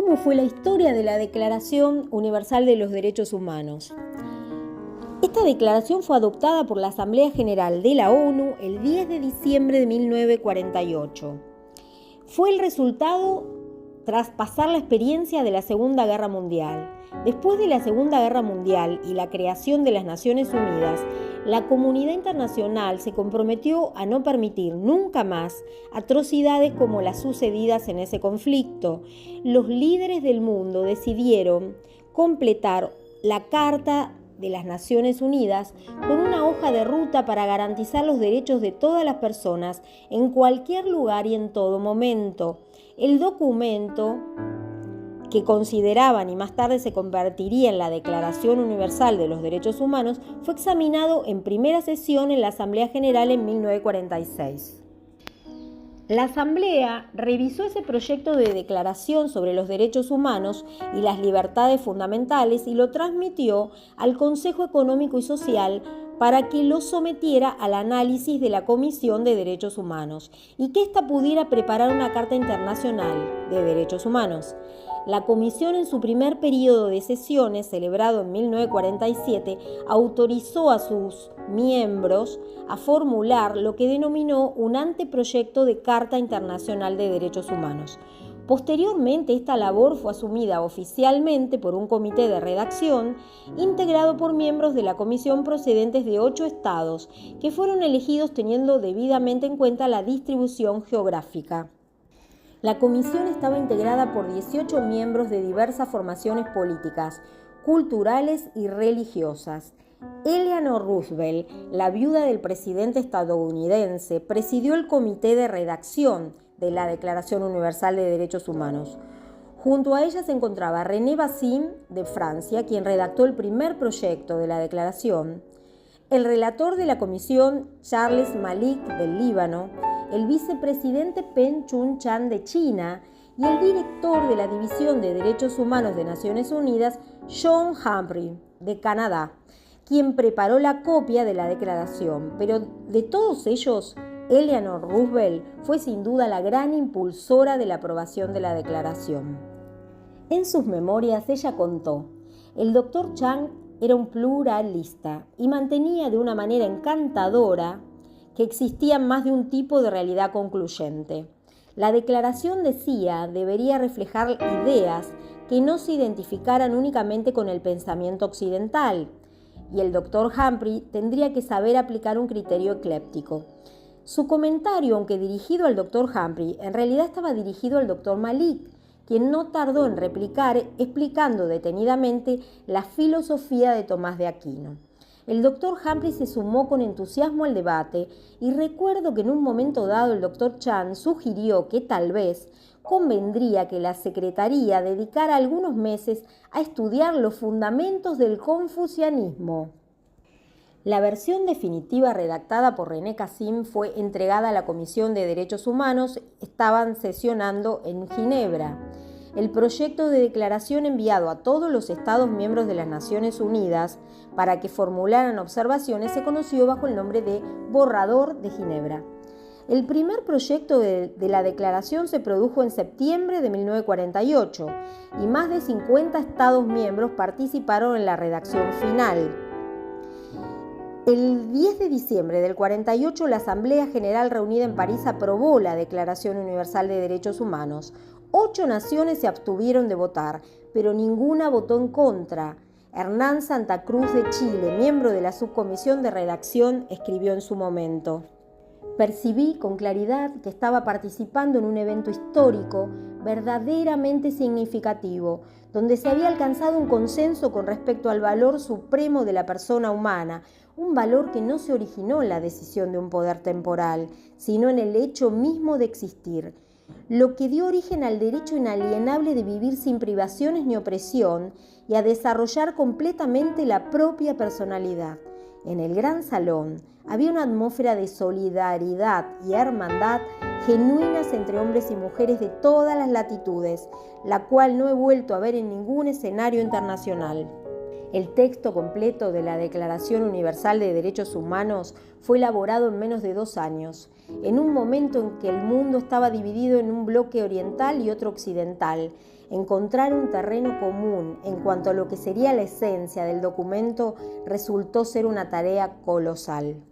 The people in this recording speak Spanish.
¿Cómo fue la historia de la Declaración Universal de los Derechos Humanos? Esta declaración fue adoptada por la Asamblea General de la ONU el 10 de diciembre de 1948. Fue el resultado tras pasar la experiencia de la Segunda Guerra Mundial. Después de la Segunda Guerra Mundial y la creación de las Naciones Unidas, la comunidad internacional se comprometió a no permitir nunca más atrocidades como las sucedidas en ese conflicto. Los líderes del mundo decidieron completar la Carta de las Naciones Unidas con una hoja de ruta para garantizar los derechos de todas las personas en cualquier lugar y en todo momento. El documento, que consideraban y más tarde se convertiría en la Declaración Universal de los Derechos Humanos, fue examinado en primera sesión en la Asamblea General en 1946. La Asamblea revisó ese proyecto de declaración sobre los derechos humanos y las libertades fundamentales y lo transmitió al Consejo Económico y Social para que lo sometiera al análisis de la Comisión de Derechos Humanos y que ésta pudiera preparar una Carta Internacional de Derechos Humanos. La Comisión, en su primer periodo de sesiones, celebrado en 1947, autorizó a sus miembros a formular lo que denominó un anteproyecto de Carta Internacional de Derechos Humanos. Posteriormente, esta labor fue asumida oficialmente por un comité de redacción integrado por miembros de la Comisión procedentes de 8 estados, que fueron elegidos teniendo debidamente en cuenta la distribución geográfica. La comisión estaba integrada por 18 miembros de diversas formaciones políticas, culturales y religiosas. Eleanor Roosevelt, la viuda del presidente estadounidense, presidió el comité de redacción de la Declaración Universal de Derechos Humanos. Junto a ella se encontraba René Bazin, de Francia, quien redactó el primer proyecto de la declaración, el relator de la comisión, Charles Malik, del Líbano, el vicepresidente Pen Chun-chan de China y el director de la División de Derechos Humanos de Naciones Unidas, John Humphrey, de Canadá, quien preparó la copia de la declaración. Pero de todos ellos, Eleanor Roosevelt fue sin duda la gran impulsora de la aprobación de la declaración. En sus memorias ella contó: el Dr. Chang era un pluralista y mantenía de una manera encantadora que existía más de un tipo de realidad concluyente. La declaración, decía, debería reflejar ideas que no se identificaran únicamente con el pensamiento occidental, y el Dr. Humphrey tendría que saber aplicar un criterio ecléptico. Su comentario, aunque dirigido al Dr. Humphrey, en realidad estaba dirigido al Dr. Malik, quien no tardó en replicar explicando detenidamente la filosofía de Tomás de Aquino. El Dr. Humphrey se sumó con entusiasmo al debate y recuerdo que en un momento dado el Dr. Chan sugirió que tal vez convendría que la Secretaría dedicara algunos meses a estudiar los fundamentos del confucianismo. La versión definitiva redactada por René Cassin fue entregada a la Comisión de Derechos Humanos. Estaban sesionando en Ginebra. El proyecto de declaración enviado a todos los Estados miembros de las Naciones Unidas para que formularan observaciones se conoció bajo el nombre de Borrador de Ginebra. El primer proyecto de la declaración se produjo en septiembre de 1948 y más de 50 Estados miembros participaron en la redacción final. El 10 de diciembre del 48, la Asamblea General reunida en París aprobó la Declaración Universal de Derechos Humanos. 8 naciones se abstuvieron de votar, pero ninguna votó en contra. Hernán Santa Cruz de Chile, miembro de la subcomisión de redacción, escribió en su momento: percibí con claridad que estaba participando en un evento histórico verdaderamente significativo, donde se había alcanzado un consenso con respecto al valor supremo de la persona humana, un valor que no se originó en la decisión de un poder temporal, sino en el hecho mismo de existir, lo que dio origen al derecho inalienable de vivir sin privaciones ni opresión y a desarrollar completamente la propia personalidad. En el gran salón había una atmósfera de solidaridad y hermandad genuinas entre hombres y mujeres de todas las latitudes, la cual no he vuelto a ver en ningún escenario internacional. El texto completo de la Declaración Universal de Derechos Humanos fue elaborado en menos de 2 años, en un momento en que el mundo estaba dividido en un bloque oriental y otro occidental. Encontrar un terreno común en cuanto a lo que sería la esencia del documento resultó ser una tarea colosal.